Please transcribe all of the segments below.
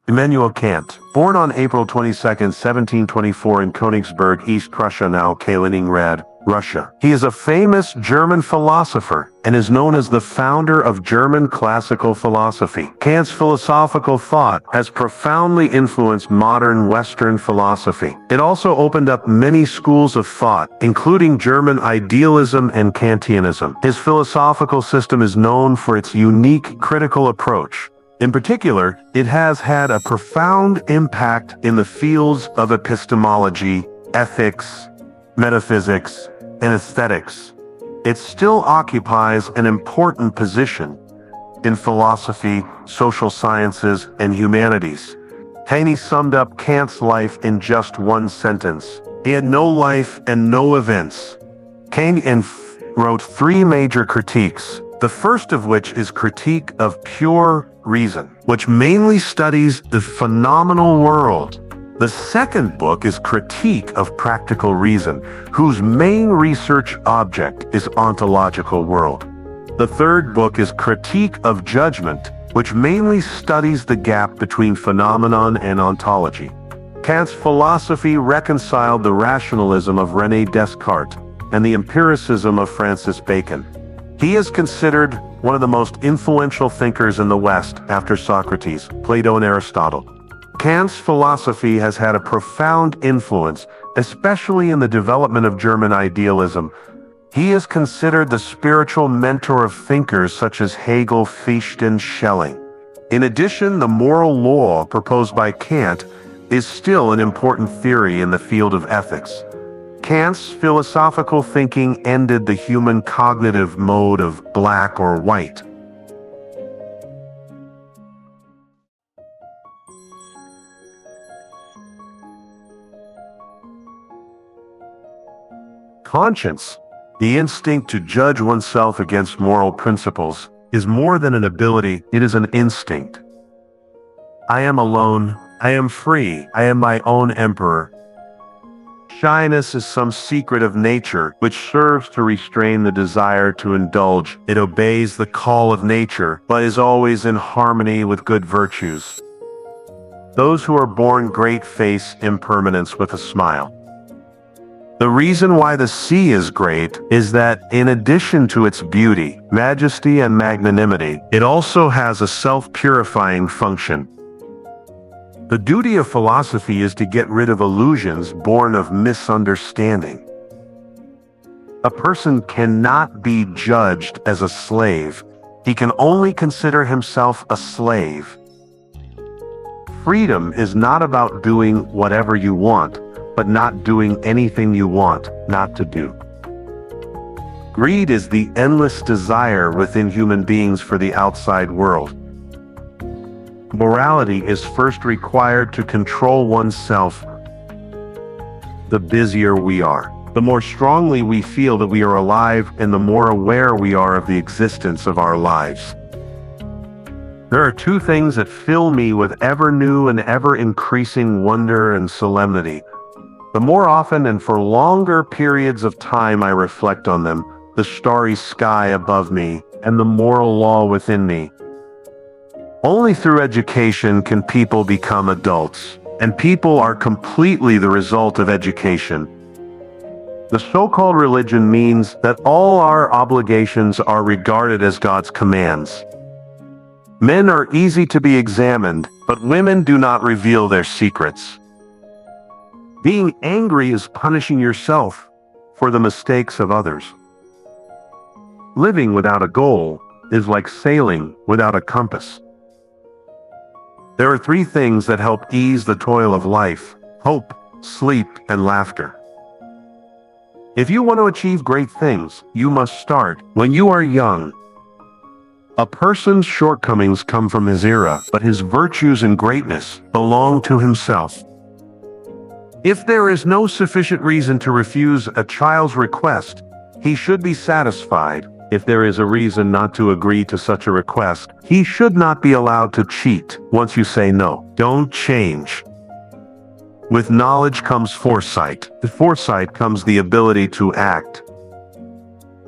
Immanuel Kant, born on April 22, 1724 in Königsberg, East Prussia, now Kaliningrad, Russia. He is a famous German philosopher and is known as the founder of German classical philosophy. Kant's philosophical thought has profoundly influenced modern Western philosophy. It also opened up many schools of thought, including German idealism and Kantianism. His philosophical system is known for its unique critical approach. In particular, it has had a profound impact in the fields of epistemology, ethics, metaphysics, and aesthetics. It still occupies an important position in philosophy, social sciences, and humanities. Heine summed up Kant's life in just one sentence. He had no life and no events. Kant wrote three major critiques, the first of which is Critique of Pure Reason, which mainly studies the phenomenal world. The second book is Critique of Practical Reason, whose main research object is ontological world. The third book is Critique of Judgment, which mainly studies the gap between phenomenon and ontology. Kant's philosophy reconciled the rationalism of René Descartes and the empiricism of Francis Bacon. He is considered one of the most influential thinkers in the West after Socrates, Plato, and Aristotle. Kant's philosophy has had a profound influence, especially in the development of German idealism. He is considered the spiritual mentor of thinkers such as Hegel, Fichte, and Schelling. In addition, the moral law proposed by Kant is still an important theory in the field of ethics. Kant's philosophical thinking ended the human cognitive mode of black or white. Conscience, the instinct to judge oneself against moral principles, is more than an ability, it is an instinct. I am alone, I am free, I am my own emperor. Shyness is some secret of nature which serves to restrain the desire to indulge. It obeys the call of nature, but is always in harmony with good virtues. Those who are born great face impermanence with a smile. The reason why the sea is great is that, in addition to its beauty, majesty, and magnanimity, it also has a self-purifying function. The duty of philosophy is to get rid of illusions born of misunderstanding. A person cannot be judged as a slave. He can only consider himself a slave. Freedom is not about doing whatever you want, but not doing anything you want not to do. Greed is the endless desire within human beings for the outside world. Morality is first required to control oneself. The busier we are, the more strongly we feel that we are alive, and the more aware we are of the existence of our lives. There are two things that fill me with ever new and ever increasing wonder and solemnity. The more often and for longer periods of time I reflect on them, the starry sky above me and the moral law within me. Only through education can people become adults, and people are completely the result of education. The so-called religion means that all our obligations are regarded as God's commands. Men are easy to be examined, but women do not reveal their secrets. Being angry is punishing yourself for the mistakes of others. Living without a goal is like sailing without a compass. There are three things that help ease the toil of life: hope, sleep, and laughter. If you want to achieve great things, you must start when you are young. A person's shortcomings come from his era, but his virtues and greatness belong to himself. If there is no sufficient reason to refuse a child's request, he should be satisfied. If there is a reason not to agree to such a request, he should not be allowed to cheat. Once you say no, don't change. With knowledge comes foresight. With foresight comes the ability to act.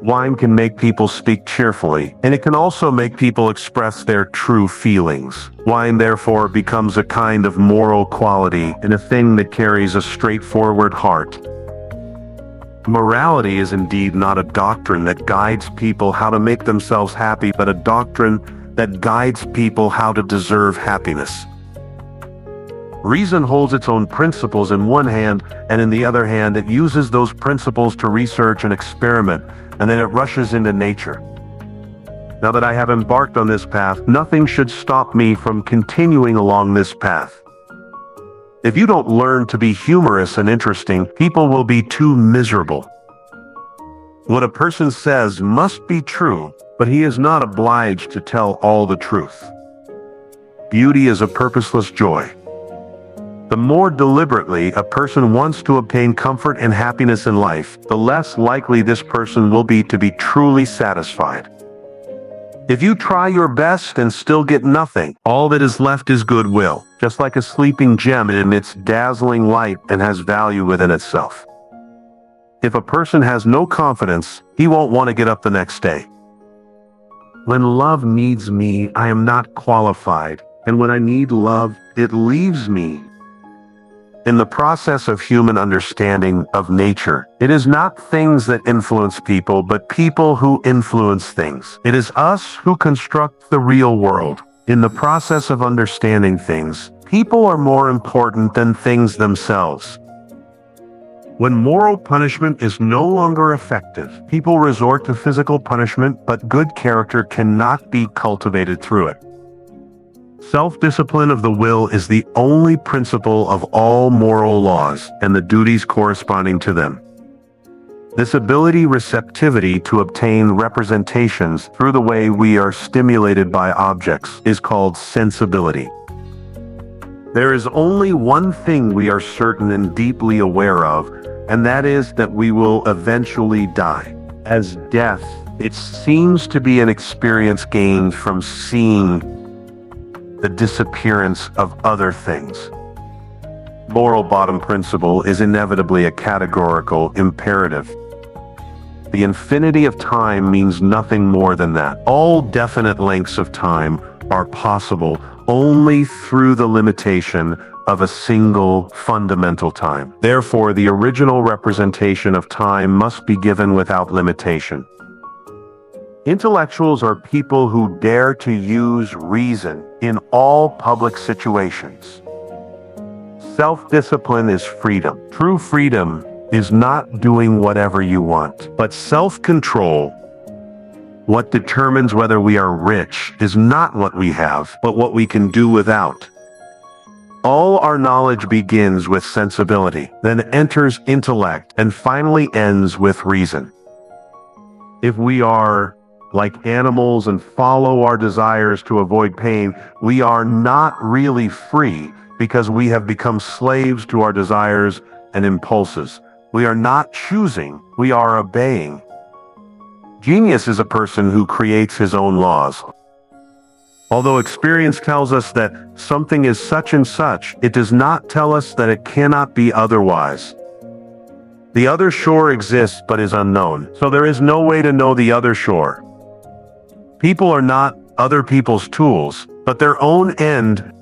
Wine can make people speak cheerfully, and it can also make people express their true feelings. Wine therefore becomes a kind of moral quality and a thing that carries a straightforward heart. Morality is indeed not a doctrine that guides people how to make themselves happy, but a doctrine that guides people how to deserve happiness. Reason holds its own principles in one hand, and in the other hand it uses those principles to research and experiment, and then it rushes into nature. Now that I have embarked on this path, nothing should stop me from continuing along this path. If you don't learn to be humorous and interesting, people will be too miserable. What a person says must be true, but he is not obliged to tell all the truth. Beauty is a purposeless joy. The more deliberately a person wants to obtain comfort and happiness in life, the less likely this person will be to be truly satisfied. If you try your best and still get nothing, all that is left is goodwill, just like a sleeping gem. It emits dazzling light and has value within itself. If a person has no confidence, he won't want to get up the next day. When love needs me, I am not qualified, and when I need love, it leaves me. In the process of human understanding of nature, it is not things that influence people, but people who influence things. It is us who construct the real world. In the process of understanding things, people are more important than things themselves. When moral punishment is no longer effective, people resort to physical punishment, but good character cannot be cultivated through it. Self-discipline of the will is the only principle of all moral laws and the duties corresponding to them. This receptivity to obtain representations through the way we are stimulated by objects is called sensibility. There is only one thing we are certain and deeply aware of, and that is that we will eventually die. As death, it seems to be an experience gained from seeing the disappearance of other things. Moral bottom principle is inevitably a categorical imperative. The infinity of time means nothing more than that. All definite lengths of time are possible only through the limitation of a single fundamental time. Therefore, the original representation of time must be given without limitation. Intellectuals are people who dare to use reason in all public situations. Self-discipline is freedom. True freedom is not doing whatever you want, but self-control. What determines whether we are rich is not what we have, but what we can do without. All our knowledge begins with sensibility, then enters intellect, and finally ends with reason. If we are like animals and follow our desires to avoid pain, we are not really free because we have become slaves to our desires and impulses. We are not choosing, we are obeying. Genius is a person who creates his own laws. Although experience tells us that something is such and such, it does not tell us that it cannot be otherwise. The other shore exists but is unknown, so there is no way to know the other shore. People are not other people's tools, but their own end.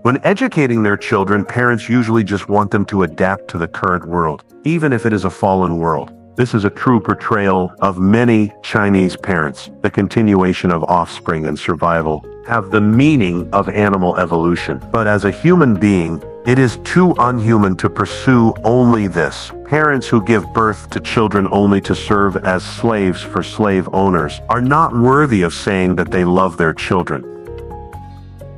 When educating their children, parents usually just want them to adapt to the current world, even if it is a fallen world. This is a true portrayal of many Chinese parents. The continuation of offspring and survival have the meaning of animal evolution. But as a human being, it is too unhuman to pursue only this. Parents who give birth to children only to serve as slaves for slave owners are not worthy of saying that they love their children.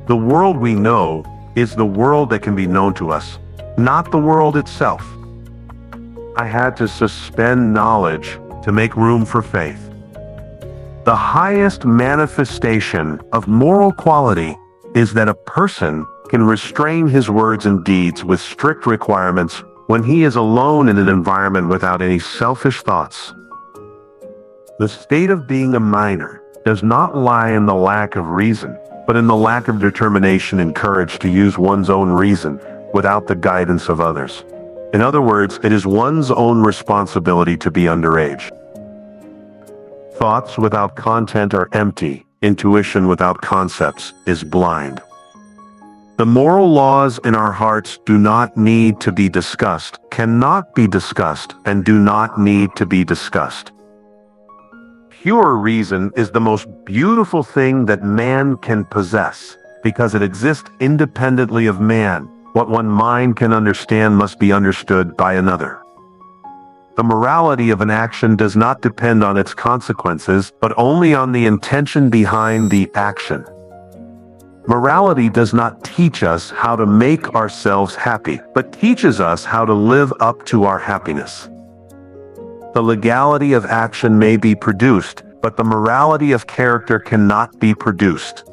The world we know is the world that can be known to us, not the world itself. I had to suspend knowledge to make room for faith. The highest manifestation of moral quality is that a person can restrain his words and deeds with strict requirements when he is alone in an environment without any selfish thoughts. The state of being a minor does not lie in the lack of reason, but in the lack of determination and courage to use one's own reason without the guidance of others. In other words, it is one's own responsibility to be underage. Thoughts without content are empty. Intuition without concepts is blind. The moral laws in our hearts do not need to be discussed, cannot be discussed, and do not need to be discussed. Pure reason is the most beautiful thing that man can possess, because it exists independently of man. What one mind can understand must be understood by another. The morality of an action does not depend on its consequences, but only on the intention behind the action. Morality does not teach us how to make ourselves happy, but teaches us how to live up to our happiness. The legality of action may be produced, but the morality of character cannot be produced.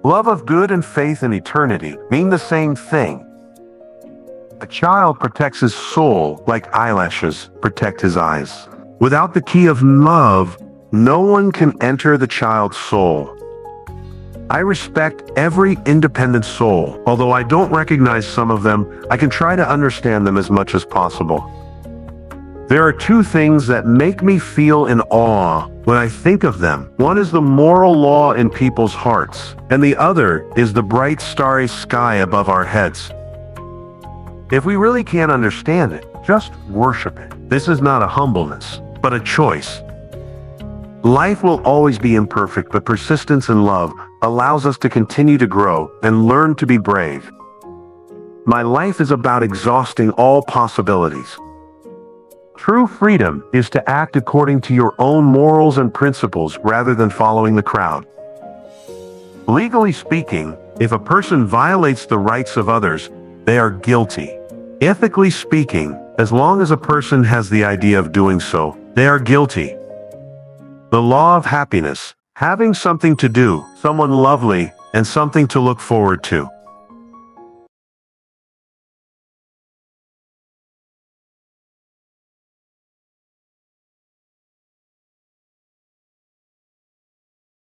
Love of good and faith in eternity mean the same thing. A child protects his soul like eyelashes protect his eyes. Without the key of love, no one can enter the child's soul. I respect every independent soul. Although I don't recognize some of them, I can try to understand them as much as possible. There are two things that make me feel in awe when I think of them. One is the moral law in people's hearts, and the other is the bright starry sky above our heads. If we really can't understand it, just worship it. This is not a humbleness, but a choice. Life will always be imperfect, but persistence in love allows us to continue to grow and learn to be brave. My life is about exhausting all possibilities. True freedom is to act according to your own morals and principles rather than following the crowd. Legally speaking, if a person violates the rights of others, they are guilty. Ethically speaking, as long as a person has the idea of doing so, they are guilty. The law of happiness, having something to do, someone lovely, and something to look forward to.